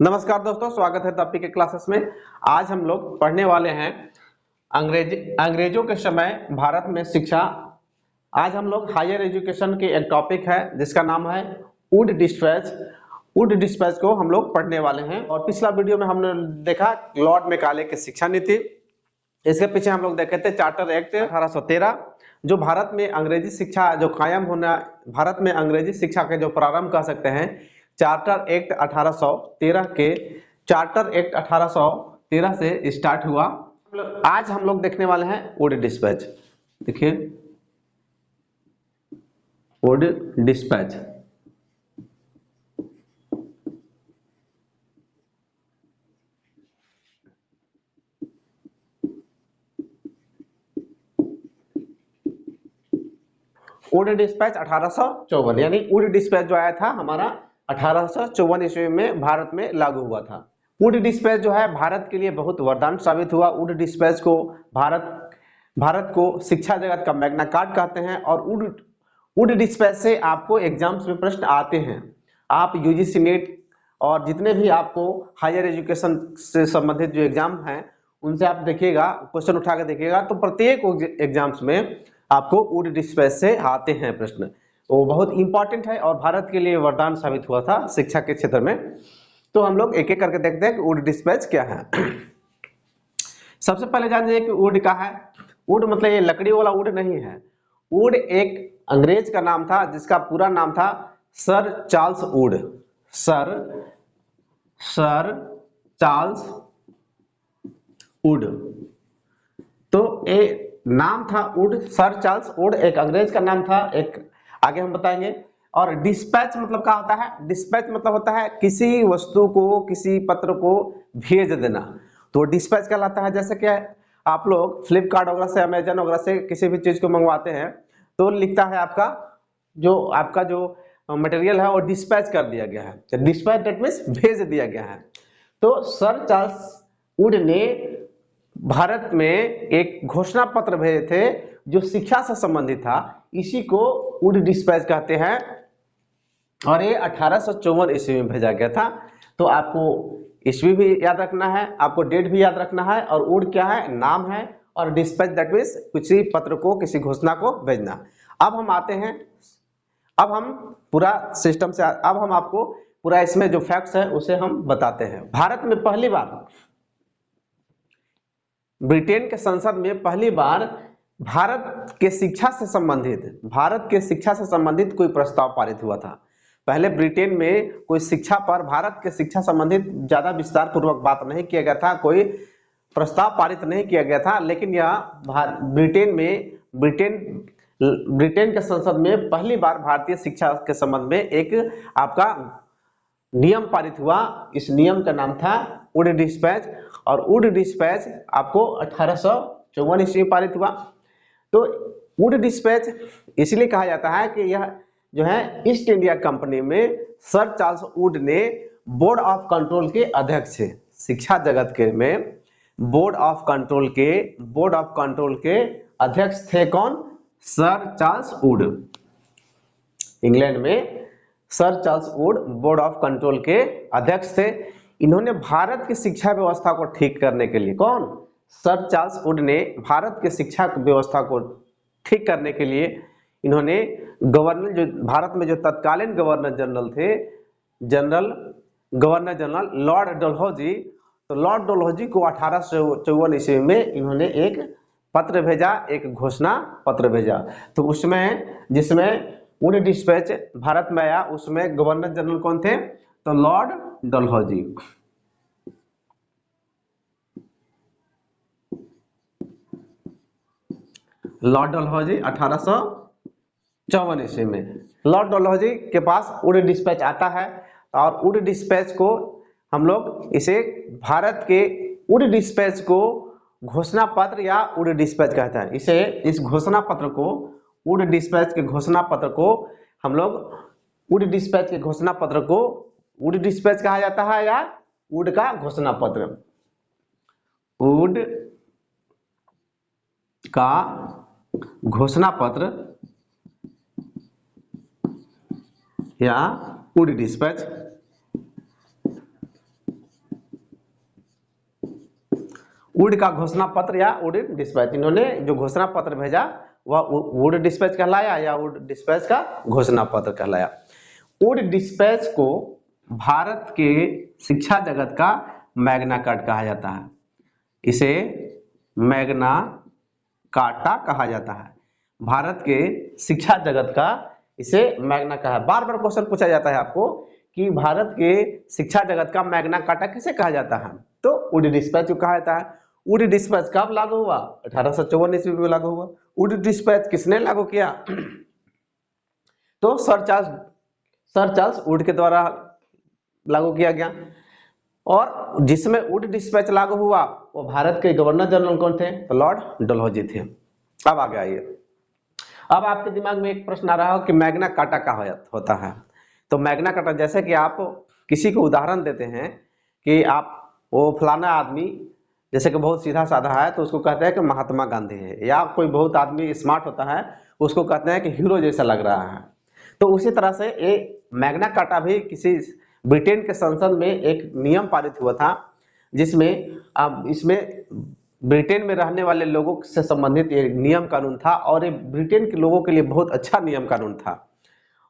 नमस्कार दोस्तों, स्वागत है टॉपिक के क्लासेस में। आज हम लोग पढ़ने वाले हैं अंग्रेजों के समय भारत में शिक्षा। आज हम लोग हायर एजुकेशन के एक टॉपिक है जिसका नाम है वुड डिस्पैच। वुड डिस्पैच को हम लोग पढ़ने वाले हैं। और पिछला वीडियो में हमने देखा लॉर्ड मैकाले की शिक्षा नीति। इसके पीछे हम लोग देखे थे चार्टर एक्ट 1813, जो भारत में अंग्रेजी शिक्षा जो कायम होना, भारत में अंग्रेजी शिक्षा के जो प्रारंभ कर सकते हैं चार्टर एक्ट 1813 के चार्टर एक्ट 1813 से स्टार्ट हुआ। आज हम लोग देखने वाले हैं वुड डिस्पैच। देखिए वुड डिस्पैच। वुड डिस्पैच 1854, यानी वुड डिस्पैच जो आया था हमारा 1854 ईस्वी में भारत में लागू हुआ था। वुड डिस्पैच जो है भारत के लिए बहुत वरदान साबित हुआ। वुड डिस्पैच को भारत को शिक्षा जगत का मैग्ना कार्टा कहते हैं। और वुड डिस्पैच से आपको एग्जाम्स में प्रश्न आते हैं। आप यूजीसी नेट और जितने भी आपको हायर एजुकेशन से संबंधित जो एग्जाम हैं उनसे आप देखिएगा, क्वेश्चन उठा के देखिएगा, तो प्रत्येक एग्जाम्स में आपको वुड डिस्पैच से आते हैं प्रश्न। वो बहुत इंपॉर्टेंट है और भारत के लिए वरदान साबित हुआ था शिक्षा के क्षेत्र में। तो हम लोग एक एक करके देखते हैं कि वुड डिस्पैच क्या है। सबसे पहले जान लीजिए कि वुड क्या है। वुड मतलब ये लकड़ी वाला वुड नहीं है। वुड एक अंग्रेज का नाम था जिसका पूरा नाम था sir Charles Wood. Sir Charles Wood. तो ये नाम था वुड, सर चार्ल्स वुड एक अंग्रेज का नाम था। एक आगे हम बताएंगे। और डिस्पैच मतलब क्या होता है? डिस्पैच मतलब होता है किसी वस्तु को, किसी पत्र को भेज देना, तो डिस्पैच कहलाता है। जैसे कि आप लोग फ्लिपकार्ट वगैरह से, अमेजन वगैरह से किसी भी चीज को मंगवाते हैं तो लिखता है आपका जो मटेरियल है वो डिस्पैच कर दिया गया है। डिस्पैच दैट मींस भेज दिया गया है। तो सर चार्ल्स वुड ने भारत में एक घोषणा पत्र भेजे थे जो शिक्षा से संबंधित था। इसी को वुड डिस्पैच कहते हैं। और ये 1854 ईस्वी में भेजा गया था। तो आपको ईस्वी भी याद रखना है, आपको डेट भी याद रखना है। और वुड क्या है? नाम है। और डिस्पैच दैट मींस किसी पत्र को, किसी घोषणा को भेजना। अब हम आते हैं, अब हम पूरा सिस्टम से, अब हम आपको पूरा इसमें जो फैक्ट्स है उसे हम बताते हैं। भारत में पहली बार, ब्रिटेन के संसद में पहली बार भारत के शिक्षा से संबंधित कोई प्रस्ताव पारित हुआ था। पहले ब्रिटेन में कोई शिक्षा पर, भारत के शिक्षा संबंधित ज्यादा विस्तार पूर्वक बात नहीं किया गया था, कोई प्रस्ताव पारित नहीं किया गया था। लेकिन यह ब्रिटेन के संसद में पहली बार भारतीय शिक्षा के संबंध में एक आपका नियम पारित हुआ। इस नियम का नाम था वुड डिस्पैच। और वुड डिस्पैच आपको 1854 ईस्वी में पारित हुआ। तो वुड डिस्पैच इसलिए कहा जाता है कि यह जो है ईस्ट इंडिया कंपनी में सर चार्ल्स वुड ने बोर्ड ऑफ कंट्रोल के अध्यक्ष थे। शिक्षा जगत के में बोर्ड ऑफ कंट्रोल के अध्यक्ष थे कौन? Sir Charles Wood. इंग्लैंड में sir Charles Wood board of control के अध्यक्ष थे। इन्होंने भारत की शिक्षा व्यवस्था को ठीक करने के लिए, कौन? सर चार्ल्स वुड ने भारत की शिक्षा व्यवस्था को ठीक करने के लिए इन्होंने गवर्नर, जो भारत में जो तत्कालीन गवर्नर जनरल थे, गवर्नर जनरल लॉर्ड डलहौजी, तो लॉर्ड डलहौजी को 1854 ईस्वी में इन्होंने एक पत्र भेजा, एक घोषणा पत्र भेजा। तो उसमें, जिसमें वुड डिस्पैच भारत में आया, उसमें गवर्नर जनरल कौन थे? तो लॉर्ड डलहौजी। लॉर्ड डलहौजी 1854 ईस्वी में लॉर्ड डलहौजी के पास वुड डिस्पैच आता है। और वुड डिस्पैच को हम लोग इसे भारत के वुड डिस्पैच को घोषणा पत्र या वुड डिस्पैच कहता है। इसे, इस घोषणा पत्र को, वुड डिस्पैच के घोषणा पत्र को हम लोग वुड डिस्पैच के घोषणा पत्र को वुड डिस्पैच कहा जाता है या वुड का घोषणा पत्र। वुड का घोषणा पत्र या वुड डिस्पैच। वुड का घोषणा पत्र या वुड डिस्पैच, इन्होंने जो घोषणा पत्र भेजा वह वुड डिस्पैच कहलाया या वुड डिस्पैच का घोषणा पत्र कहलाया। वुड डिस्पैच को भारत के शिक्षा जगत का मैग्ना कार्टा कहा जाता है, इसे मैग्ना कार्टा कहा जाता है। भारत के शिक्षा जगत का इसे मैग्ना कहा है। बार बार क्वेश्चन पूछा जाता है आपको कि भारत के शिक्षा जगत का मैग्ना कार्टा किसे कहा जाता है, तो वुड डिस्पैच को कहा जाता है। वुड डिस्पैच कब लागू हुआ? 1854 ईस्वी में लागू हुआ। वुड डिस्पैच किसने लागू किया? तो सर चार्ल्स वुड के द्वारा लागू किया गया। और जिसमें वुड डिस्पैच लागू हुआ वो भारत के गवर्नर जनरल कौन थे? तो लॉर्ड डलहौजी थे। अब आगे आइए, अब आपके दिमाग में एक प्रश्न आ रहा हो कि मैग्ना कार्टा क्या होता है। तो मैग्ना कार्टा, जैसे कि आप किसी को उदाहरण देते हैं कि आप वो फलाना आदमी जैसे कि बहुत सीधा साधा है तो उसको कहते हैं कि महात्मा गांधी है, या कोई बहुत आदमी स्मार्ट होता है उसको कहते हैं कि हीरो जैसा लग रहा है। तो उसी तरह से ये मैग्ना कार्टा भी किसी ब्रिटेन के संसद में एक नियम पारित हुआ था, जिसमें अब इसमें ब्रिटेन में रहने वाले लोगों से संबंधित ये नियम कानून था और ये ब्रिटेन के लोगों के लिए बहुत अच्छा नियम कानून था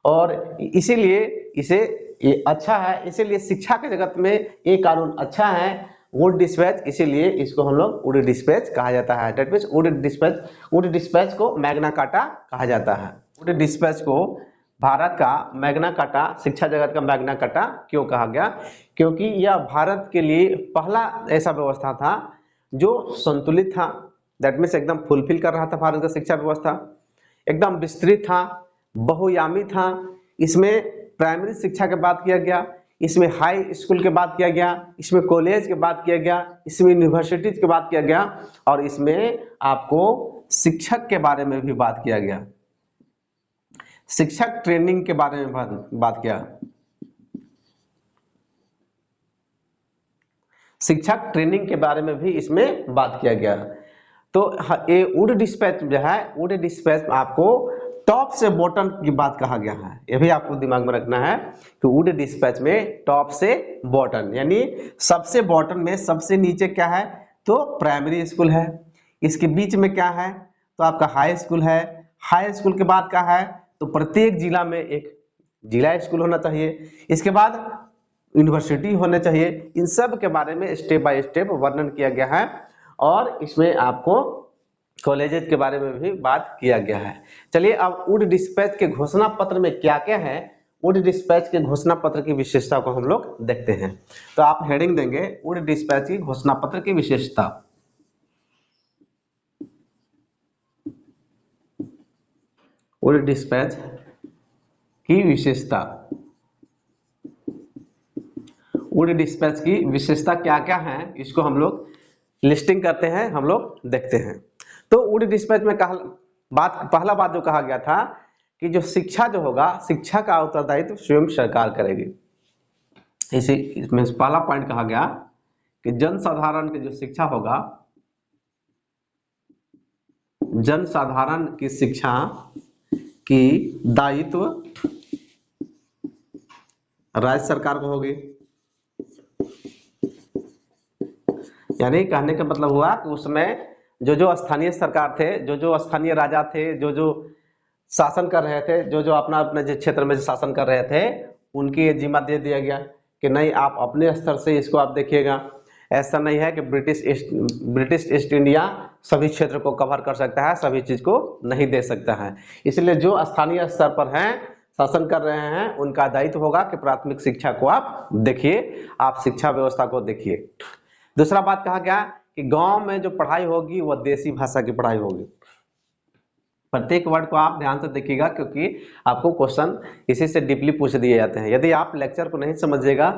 और इसीलिए इसे ये अच्छा है, इसीलिए शिक्षा के जगत में ये कानून अच्छा है। वुड डिस्पैच, इसीलिए इसको हम लोग वुड डिस्पैच कहा जाता है। दैट मींस वुड डिस्पैच को मैग्ना कार्टा कहा जाता है। वुड डिस्पैच को भारत का मैग्ना कार्टा, शिक्षा जगत का मैग्ना कार्टा क्यों कहा गया? क्योंकि यह भारत के लिए पहला ऐसा व्यवस्था था जो संतुलित था। दैट मीन्स एकदम फुलफिल कर रहा था भारत का शिक्षा व्यवस्था, एकदम विस्तृत था, बहुयामी था। इसमें प्राइमरी शिक्षा के बात किया गया, इसमें हाई स्कूल के बात किया गया, इसमें कॉलेज के बात किया गया, इसमें यूनिवर्सिटीज के बात किया गया और इसमें आपको शिक्षक के बारे में भी बात किया गया, शिक्षक ट्रेनिंग के बारे में बात किया, शिक्षक ट्रेनिंग के बारे में भी इसमें बात किया गया। तो ये वुड डिस्पैच जो है, वुड डिस्पैच आपको टॉप से बॉटम की बात कहा गया है, ये भी आपको दिमाग में रखना है कि वुड डिस्पैच में टॉप से बॉटम, यानी सबसे बॉटम में सबसे नीचे क्या है? तो प्राइमरी स्कूल है, इसके बीच में क्या है? तो आपका हाई स्कूल है, हाई स्कूल के बाद क्या है? तो प्रत्येक जिला में एक जिला स्कूल होना चाहिए, इसके बाद यूनिवर्सिटी होने चाहिए। इन सब के बारे में स्टेप बाय स्टेप वर्णन किया गया है और इसमें आपको कॉलेजेस के बारे में भी बात किया गया है। चलिए अब वुड डिस्पैच के घोषणा पत्र में क्या क्या है, वुड डिस्पैच के घोषणा पत्र की विशेषता को हम लोग देखते हैं। तो आप हेडिंग देंगे वुड डिस्पैच की घोषणा पत्र की विशेषता। वुड डिस्पैच की विशेषता, वुड डिस्पैच की विशेषता क्या क्या है इसको हम लोग लिस्टिंग करते हैं, हम लोग देखते हैं। तो वुड डिस्पैच में पहला बात जो कहा गया था कि जो शिक्षा जो होगा, शिक्षा का उत्तरदायित्व स्वयं सरकार करेगी। इसमें पहला पॉइंट कहा गया कि जनसाधारण की जो शिक्षा होगा, जनसाधारण की शिक्षा की दायित्व राज्य सरकार को होगी। यानी कहने का मतलब हुआ कि उसमें जो स्थानीय सरकार थे, जो स्थानीय राजा थे, जो शासन कर रहे थे, जो अपने क्षेत्र में शासन कर रहे थे, उनकी ये जिम्मा दे दिया गया कि नहीं आप अपने स्तर से इसको आप देखिएगा। ऐसा नहीं है कि ब्रिटिश ईस्ट इंडिया सभी क्षेत्र को कवर कर सकता है, सभी चीज को नहीं दे सकता है। इसलिए जो स्थानीय स्तर पर हैं, शासन कर रहे हैं, उनका दायित्व होगा कि प्राथमिक शिक्षा को आप देखिए, आप शिक्षा व्यवस्था को देखिए। दूसरा बात कहा गया कि गांव में जो पढ़ाई होगी वह देसी भाषा की पढ़ाई होगी। प्रत्येक वर्ड को आप ध्यान से देखिएगा क्योंकि आपको क्वेश्चन इसी से डीपली पूछ दिए जाते हैं। यदि आप लेक्चर को नहीं समझिएगा,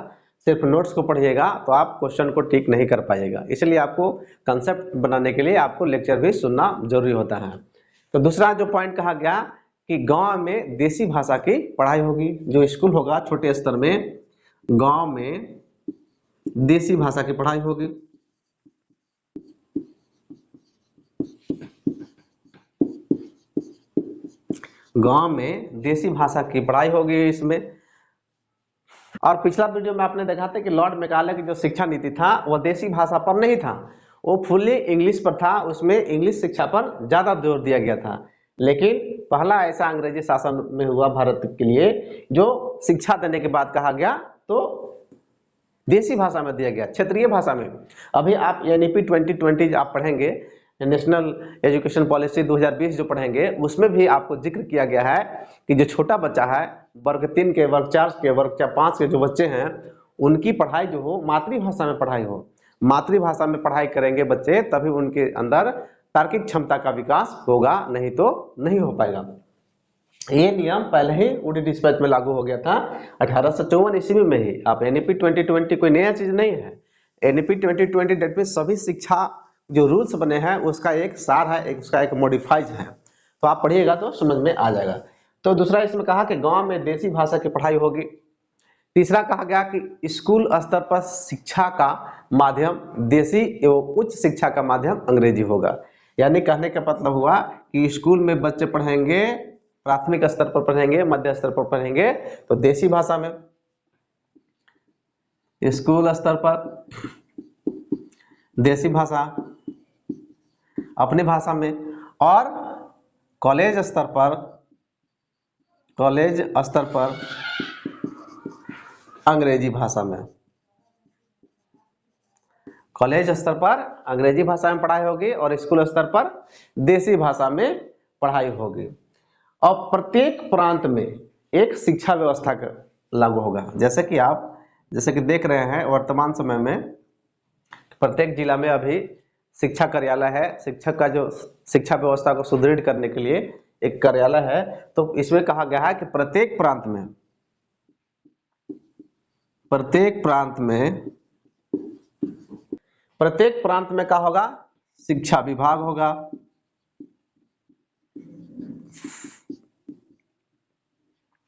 सिर्फ नोट्स को पढ़िएगा तो आप क्वेश्चन को ठीक नहीं कर पाइएगा। इसलिए आपको कंसेप्ट बनाने के लिए आपको लेक्चर भी सुनना जरूरी होता है। तो दूसरा जो पॉइंट कहा गया कि गांव में देसी भाषा की पढ़ाई होगी। जो स्कूल होगा छोटे स्तर में, गांव में देसी भाषा की पढ़ाई होगी। गांव में देसी भाषा की पढ़ाई होगी इसमें। और पिछला वीडियो में आपने देखा था कि लॉर्ड मेकाले की जो शिक्षा नीति था वह देसी भाषा पर नहीं था, वो फुल्ली इंग्लिश पर था, उसमें इंग्लिश शिक्षा पर ज्यादा जोर दिया गया था। लेकिन पहला ऐसा अंग्रेजी शासन में हुआ भारत के लिए जो शिक्षा देने के बाद कहा गया तो देसी भाषा में दिया गया, क्षेत्रीय भाषा में। अभी आप एनईपी 2020 आप पढ़ेंगे, नेशनल एजुकेशन पॉलिसी 2020 जो पढ़ेंगे, उसमें भी आपको जिक्र किया गया है कि जो छोटा बच्चा है, वर्ग 3 के, वर्ग 4 के, वर्ग 5 के जो बच्चे हैं, उनकी पढ़ाई जो हो मातृभाषा में पढ़ाई हो। मातृभाषा में पढ़ाई करेंगे बच्चे, तभी उनके अंदर तार्किक क्षमता का विकास होगा, नहीं तो नहीं हो पाएगा। ये नियम पहले ही वुड डिस्पैच में लागू हो गया था 1854 ईस्वी में ही। आप एनईपी 2020 कोई नया चीज नहीं है। एनईपी 2020 डेट में सभी शिक्षा जो रूल्स बने हैं उसका एक सार है, उसका एक मॉडिफाइज है, तो आप पढ़िएगा तो समझ में आ जाएगा। तो दूसरा इसमें कहा कि गांव में देसी भाषा की पढ़ाई होगी। तीसरा कहा गया कि स्कूल स्तर पर शिक्षा का माध्यम देसी एवं उच्च शिक्षा का माध्यम अंग्रेजी होगा। यानी कहने का मतलब हुआ कि स्कूल में बच्चे पढ़ेंगे, प्राथमिक स्तर पर पढ़ेंगे, मध्य स्तर पर पढ़ेंगे तो देसी भाषा में, स्कूल स्तर पर देसी भाषा अपनी भाषा में, और कॉलेज स्तर पर अंग्रेजी भाषा में। कॉलेज स्तर पर अंग्रेजी भाषा में पढ़ाई होगी और स्कूल स्तर पर देसी भाषा में पढ़ाई होगी। और प्रत्येक प्रांत में एक शिक्षा व्यवस्था लागू होगा। जैसे कि देख रहे हैं वर्तमान समय में प्रत्येक जिला में अभी शिक्षा कार्यालय है। शिक्षक का जो शिक्षा व्यवस्था को सुदृढ़ करने के लिए एक कार्यालय है। तो इसमें कहा गया है कि प्रत्येक प्रांत में क्या होगा, शिक्षा विभाग होगा।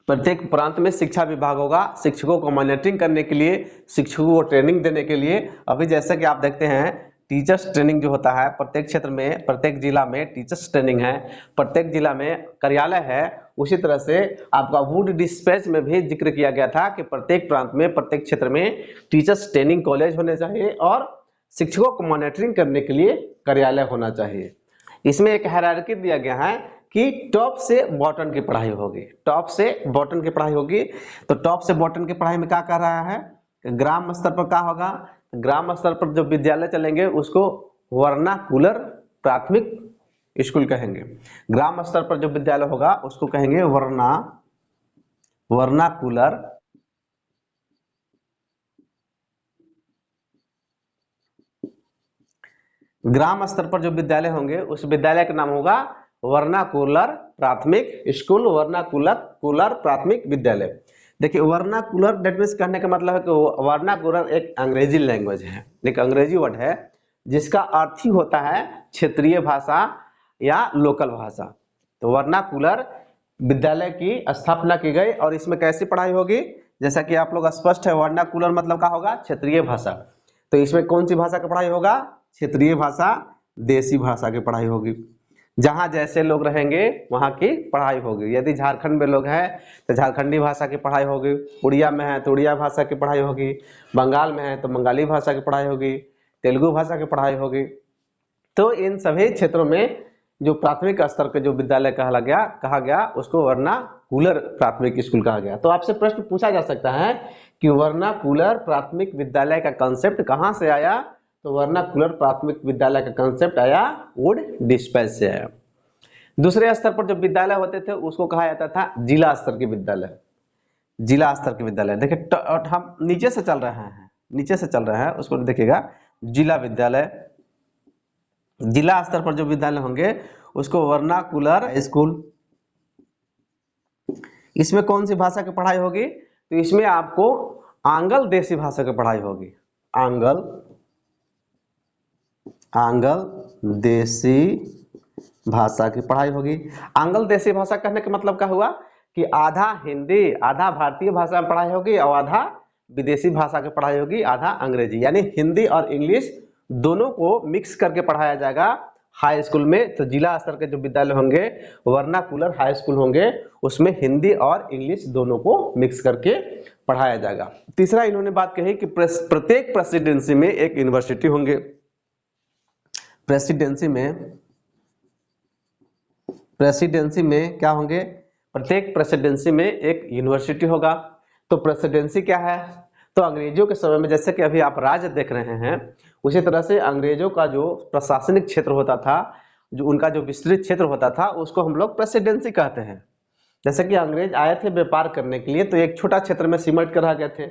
प्रत्येक प्रांत में शिक्षा विभाग होगा, शिक्षकों को मॉनिटरिंग करने के लिए, शिक्षकों को ट्रेनिंग देने के लिए। अभी जैसे कि आप देखते हैं टीचर्स ट्रेनिंग जो होता है प्रत्येक क्षेत्र में, प्रत्येक जिला में टीचर्स ट्रेनिंग है, प्रत्येक जिला में कार्यालय है। उसी तरह से आपका वुड डिस्पैच में भी जिक्र किया गया था कि प्रत्येक प्रांत में, प्रत्येक क्षेत्र में टीचर्स ट्रेनिंग कॉलेज होने चाहिए और शिक्षकों को मॉनिटरिंग करने के लिए कार्यालय होना चाहिए। इसमें एक हायरार्की दिया गया है कि टॉप से बॉटम की पढ़ाई होगी, टॉप से बॉटम की पढ़ाई होगी। तो टॉप से बॉटम की पढ़ाई में क्या कर रहा है, ग्राम स्तर पर क्या होगा, ग्राम स्तर पर जो विद्यालय चलेंगे उसको वर्नाकुलर प्राथमिक स्कूल कहेंगे। ग्राम स्तर पर जो विद्यालय होगा उसको कहेंगे वर्नाकुलर ग्राम स्तर पर जो विद्यालय होंगे उस विद्यालय का नाम होगा वर्नाकुलर प्राथमिक स्कूल, वर्नाकुलर प्राथमिक विद्यालय। देखिए वर्नाकुलर डेट मीन्स कहने का मतलब है कि वर्नाकुलर एक अंग्रेजी लैंग्वेज है, एक अंग्रेजी वर्ड है जिसका अर्थ ही होता है क्षेत्रीय भाषा या लोकल भाषा। तो वर्नाकुलर विद्यालय की स्थापना की गई और इसमें कैसी पढ़ाई होगी, जैसा कि आप लोग स्पष्ट है, वर्नाकुलर मतलब क्या होगा, क्षेत्रीय भाषा। तो इसमें कौन सी भाषा का पढ़ाई होगा, क्षेत्रीय भाषा, देसी भाषा की पढ़ाई होगी। जहां जैसे लोग रहेंगे वहां की पढ़ाई होगी। यदि झारखंड में लोग हैं तो झारखंडी भाषा की पढ़ाई होगी, उड़िया में है तो उड़िया भाषा की पढ़ाई होगी, बंगाल में है तो बंगाली भाषा की पढ़ाई होगी, तेलुगु भाषा की पढ़ाई होगी। तो इन सभी क्षेत्रों में जो प्राथमिक स्तर के जो विद्यालय कहा गया उसको वर्नाकुलर प्राथमिक स्कूल कहा गया। तो आपसे प्रश्न पूछा जा सकता है कि वर्नाकुलर प्राथमिक विद्यालय का कंसेप्ट कहां से आया, तो वर्नाकुलर प्राथमिक विद्यालय का कंसेप्ट आया वुड डिस्पैच से आया। दूसरे स्तर पर जो विद्यालय होते थे उसको कहा जाता था जिला स्तर के विद्यालय। जिला स्तर के विद्यालय देखिए हम नीचे से चल रहे हैं उसको देखिएगा, जिला विद्यालय, जिला स्तर पर जो विद्यालय होंगे उसको वर्नाकुलर स्कूल। इसमें कौन सी भाषा की पढ़ाई होगी, तो इसमें आपको आंग्ल देसी भाषा की पढ़ाई होगी। आंग्ल देसी भाषा की पढ़ाई होगी। आंग्ल देसी भाषा कहने का मतलब क्या हुआ कि आधा हिंदी आधा भारतीय भाषा में पढ़ाई होगी और आधा विदेशी भाषा की पढ़ाई होगी, आधा अंग्रेजी, यानी हिंदी और इंग्लिश दोनों को मिक्स करके पढ़ाया जाएगा हाई स्कूल में। तो जिला स्तर के जो विद्यालय होंगे वर्नाकुलर हाई स्कूल होंगे, उसमें हिंदी और इंग्लिश दोनों को मिक्स करके पढ़ाया जाएगा। तीसरा इन्होंने बात कही कि प्रत्येक प्रेसिडेंसी में एक यूनिवर्सिटी होंगे। प्रेसिडेंसी में क्या होंगे, प्रत्येक प्रेसिडेंसी में एक यूनिवर्सिटी होगा। तो प्रेसिडेंसी क्या है, तो अंग्रेजों के समय में जैसे कि अभी आप राज्य देख रहे हैं, उसी तरह से अंग्रेजों का जो प्रशासनिक क्षेत्र होता था, जो उनका जो विस्तृत क्षेत्र होता था, उसको हम लोग प्रेसिडेंसी कहते हैं। जैसे कि अंग्रेज आए थे व्यापार करने के लिए, तो एक छोटा क्षेत्र में सिमट कर रह गए थे,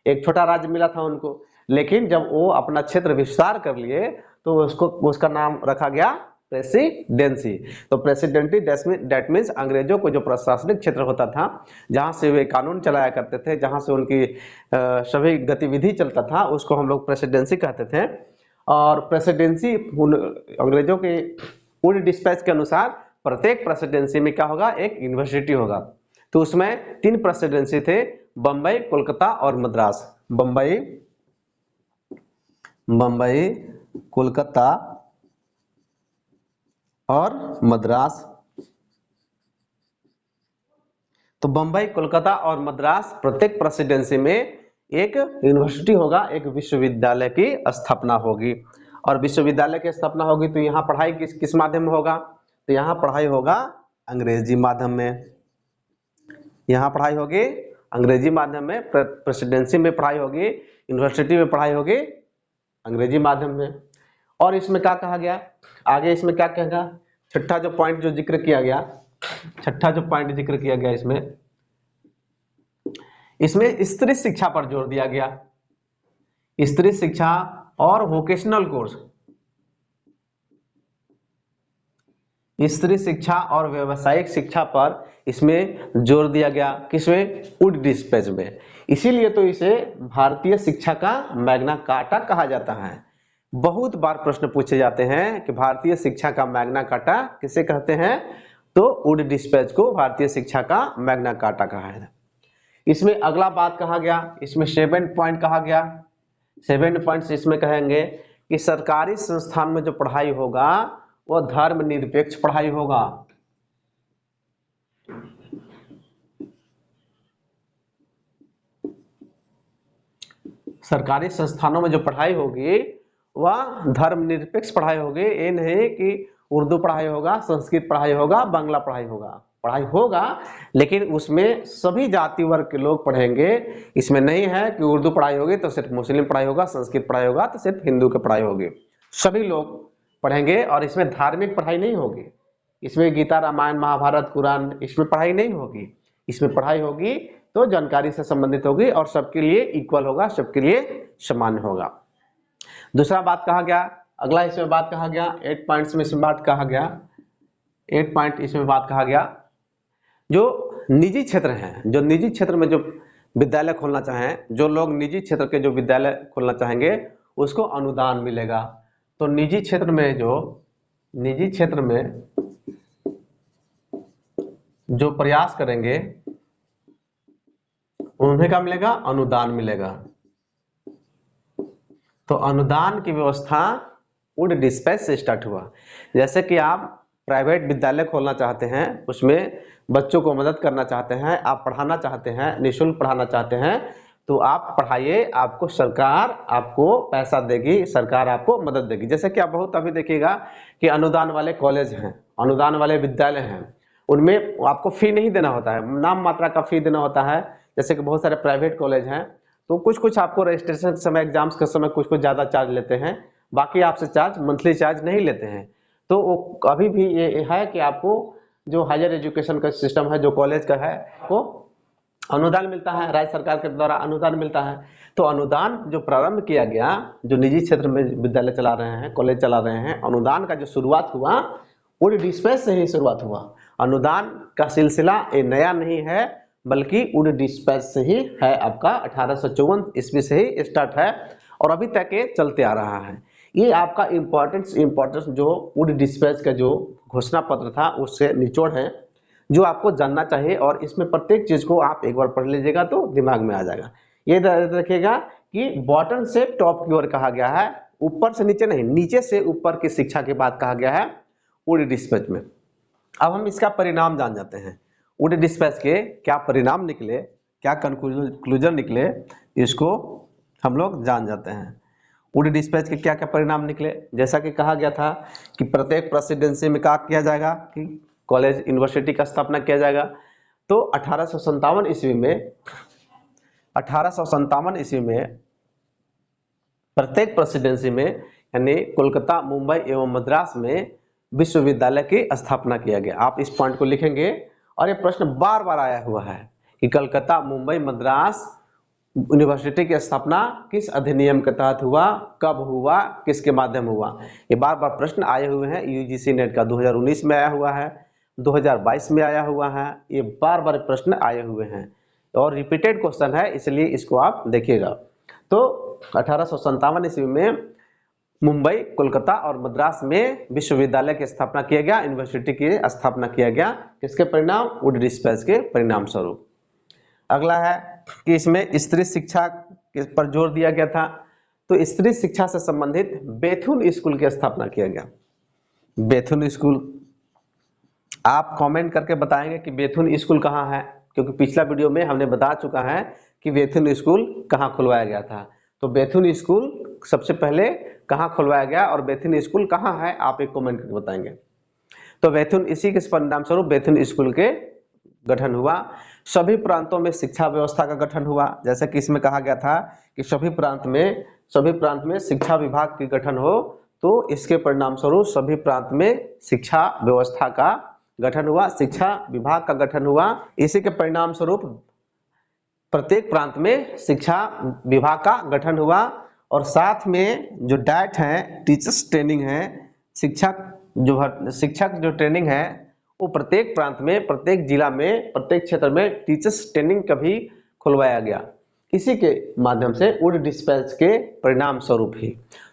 एक छोटा राज्य मिला था उनको, लेकिन जब वो अपना क्षेत्र विस्तार कर लिए तो उसका नाम रखा गया प्रेसिडेंसी। तो प्रेसिडेंटी दैट मीन्स अंग्रेजों को जो प्रशासनिक क्षेत्र होता था, जहां से वे कानून चलाया करते थे, जहां से उनकी सभी गतिविधि चलता था, उसको हम लोग प्रेसिडेंसी कहते थे। और प्रेसिडेंसी अंग्रेजों के पूर्ण डिस्पैच के अनुसार प्रत्येक प्रेसिडेंसी में क्या होगा, एक यूनिवर्सिटी होगा। तो उसमें 3 प्रेसिडेंसी थे, बम्बई, कोलकाता और मद्रास। बम्बई, कोलकाता और मद्रास। तो बम्बई, कोलकाता और मद्रास प्रत्येक प्रेसिडेंसी में एक यूनिवर्सिटी होगा, एक विश्वविद्यालय की स्थापना होगी। और विश्वविद्यालय की स्थापना होगी तो यहाँ पढ़ाई किस माध्यम में होगा, तो यहाँ पढ़ाई होगा अंग्रेजी माध्यम में। यहाँ पढ़ाई होगी अंग्रेजी माध्यम में, प्रेसिडेंसी में पढ़ाई होगी, यूनिवर्सिटी में पढ़ाई होगी अंग्रेजी माध्यम में। और इसमें क्या कहा गया, आगे इसमें क्या कहेगा, छठा जो पॉइंट जो जिक्र किया गया, इसमें स्त्री शिक्षा पर जोर दिया गया। स्त्री शिक्षा और वोकेशनल कोर्स, स्त्री शिक्षा और व्यावसायिक शिक्षा पर इसमें जोर दिया गया। किसमें, वुड डिस्पैच में। इसीलिए तो इसे भारतीय शिक्षा का मैग्ना कार्टा कहा जाता है। बहुत बार प्रश्न पूछे जाते हैं कि भारतीय शिक्षा का मैग्ना कार्टा किसे कहते हैं, तो वुड डिस्पैच को भारतीय शिक्षा का मैग्ना कार्टा कहा है। इसमें अगला बात कहा गया, इसमें 7 पॉइंट कहा गया। 7 पॉइंट्स इसमें कहेंगे कि सरकारी संस्थान में जो पढ़ाई होगा वो धर्मनिरपेक्ष पढ़ाई होगा। सरकारी संस्थानों में जो पढ़ाई होगी वह धर्मनिरपेक्ष पढ़ाई होगी। ये नहीं कि उर्दू पढ़ाई होगा, संस्कृत पढ़ाई होगा, बांग्ला पढ़ाई होगा। पढ़ाई होगा लेकिन उसमें सभी जाति वर्ग के लोग पढ़ेंगे। इसमें नहीं है कि उर्दू पढ़ाई होगी तो सिर्फ मुस्लिम पढ़ाई होगा, संस्कृत पढ़ाई होगा तो सिर्फ हिंदू की पढ़ाई होगी। सभी लोग पढ़ेंगे। और इसमें धार्मिक पढ़ाई नहीं होगी, इसमें गीता, रामायण, महाभारत, कुरान, इसमें पढ़ाई नहीं होगी। इसमें पढ़ाई होगी तो जानकारी से संबंधित होगी और सबके लिए इक्वल होगा, सबके लिए समान होगा। दूसरा बात कहा गया, अगला इसमें बात कहा गया, 8 पॉइंट्स में इसमें बात कहा गया, 8 पॉइंट इसमें बात कहा गया, जो निजी क्षेत्र हैं, जो निजी क्षेत्र में जो विद्यालय खोलना चाहें, जो लोग निजी क्षेत्र के जो विद्यालय खोलना चाहेंगे उसको अनुदान मिलेगा। तो निजी क्षेत्र में जो प्रयास करेंगे उन्हें क्या मिलेगा, अनुदान मिलेगा। तो अनुदान की व्यवस्था वुड डिस्पैच से स्टार्ट हुआ। जैसे कि आप प्राइवेट विद्यालय खोलना चाहते हैं, उसमें बच्चों को मदद करना चाहते हैं, आप पढ़ाना चाहते हैं, निःशुल्क पढ़ाना चाहते हैं, तो आप पढ़ाइए, आपको सरकार आपको पैसा देगी, सरकार आपको मदद देगी। जैसे कि आप बहुत अभी देखिएगा कि अनुदान वाले कॉलेज हैं, अनुदान वाले विद्यालय हैं, उनमें आपको फी नहीं देना होता है, नाम मात्रा का फी देना होता है। जैसे कि बहुत सारे प्राइवेट कॉलेज हैं तो कुछ आपको रजिस्ट्रेशन के समय, एग्जाम्स के समय कुछ ज़्यादा चार्ज लेते हैं, बाकी आपसे चार्ज मंथली चार्ज नहीं लेते हैं। तो वो अभी भी ये है कि आपको जो हायर एजुकेशन का सिस्टम है, जो कॉलेज का है, वो अनुदान मिलता है, राज्य सरकार के द्वारा अनुदान मिलता है। तो अनुदान जो प्रारंभ किया गया, जो निजी क्षेत्र में विद्यालय चला रहे हैं, कॉलेज चला रहे हैं, अनुदान का जो शुरुआत हुआ वुड डिस्पैच से ही शुरुआत हुआ। अनुदान का सिलसिला ये नया नहीं है, बल्कि वुड डिस्पैच से ही है, आपका 1854 ईस्वी से ही स्टार्ट है और अभी तक ये चलते आ रहा है। ये आपका इम्पोर्टेंस जो वुड डिस्पैच का जो घोषणा पत्र था उससे निचोड़ है, जो आपको जानना चाहिए। और इसमें प्रत्येक चीज को आप एक बार पढ़ लीजिएगा तो दिमाग में आ जाएगा। ये रखिएगा कि बॉटम से टॉप की ओर कहा गया है, ऊपर से नीचे नहीं, नीचे से ऊपर की शिक्षा की बात कहा गया है वुड डिस्पैच में। अब हम इसका परिणाम जान जाते हैं, वुड डिस्पैच के क्या परिणाम निकले, क्या कंक्लूजन निकले, इसको हम लोग जान जाते हैं। वुड डिस्पैच के क्या क्या परिणाम निकले। जैसा कि कहा गया था कि प्रत्येक प्रेसिडेंसी में क्या किया जाएगा कि कॉलेज यूनिवर्सिटी का स्थापना किया जाएगा। तो 1857 ईस्वी में प्रत्येक प्रेसिडेंसी में यानी कोलकाता, मुंबई एवं मद्रास में विश्वविद्यालय की स्थापना किया गया। आप इस पॉइंट को लिखेंगे और ये प्रश्न बार बार आया हुआ है कि कलकत्ता, मुंबई, मद्रास यूनिवर्सिटी की स्थापना किस अधिनियम के तहत हुआ, कब हुआ, किसके माध्यम हुआ। ये बार बार प्रश्न आए हुए हैं। यूजीसी नेट का 2019 में आया हुआ है, 2022 में आया हुआ है। ये बार बार प्रश्न आए हुए हैं और रिपीटेड क्वेश्चन है, इसलिए इसको आप देखिएगा। तो 1857 ईस्वी में मुंबई, कोलकाता और मद्रास में विश्वविद्यालय की स्थापना किया गया, यूनिवर्सिटी की स्थापना किया गया। किसके परिणाम? वुड डिस्पैच के परिणाम स्वरूप। अगला है कि इसमें स्त्री शिक्षा पर जोर दिया गया था। तो स्त्री शिक्षा से संबंधित बेथुन स्कूल की स्थापना किया गया। बेथुन स्कूल, आप कमेंट करके बताएंगे कि बेथुन स्कूल कहाँ है, क्योंकि पिछला वीडियो में हमने बता चुका है कि बेथुन स्कूल कहाँ खुलवाया गया था। तो बेथुन स्कूल सबसे पहले कहाँ खुलवाया गया और बेथुन स्कूल कहाँ है, आप एक कमेंट करके बताएंगे। तो बेथुन, इसी के परिणाम स्वरूप बेथुन स्कूल के गठन हुआ। सभी प्रांतों में शिक्षा व्यवस्था का गठन हुआ। जैसे कि इसमें कहा गया था कि सभी प्रांत में शिक्षा विभाग की गठन हो, तो इसके परिणाम स्वरूप सभी प्रांत में शिक्षा व्यवस्था का गठन हुआ, शिक्षा विभाग का गठन हुआ। इसी के परिणाम स्वरूप प्रत्येक प्रांत में शिक्षा विभाग का गठन हुआ और साथ में जो डाइट है, टीचर्स ट्रेनिंग है, शिक्षक जो ट्रेनिंग है वो प्रत्येक प्रांत में, प्रत्येक जिला में, प्रत्येक क्षेत्र में टीचर्स ट्रेनिंग का भी खुलवाया गया। इसी के माध्यम से वुड डिस्पैच के परिणाम स्वरूप ही।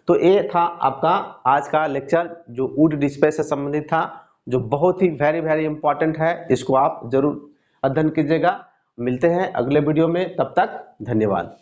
तो ये था आपका आज का लेक्चर जो वुड डिस्पैच से संबंधित था, जो बहुत ही वेरी इंपॉर्टेंट है। इसको आप जरूर अध्ययन कीजिएगा। मिलते हैं अगले वीडियो में, तब तक धन्यवाद।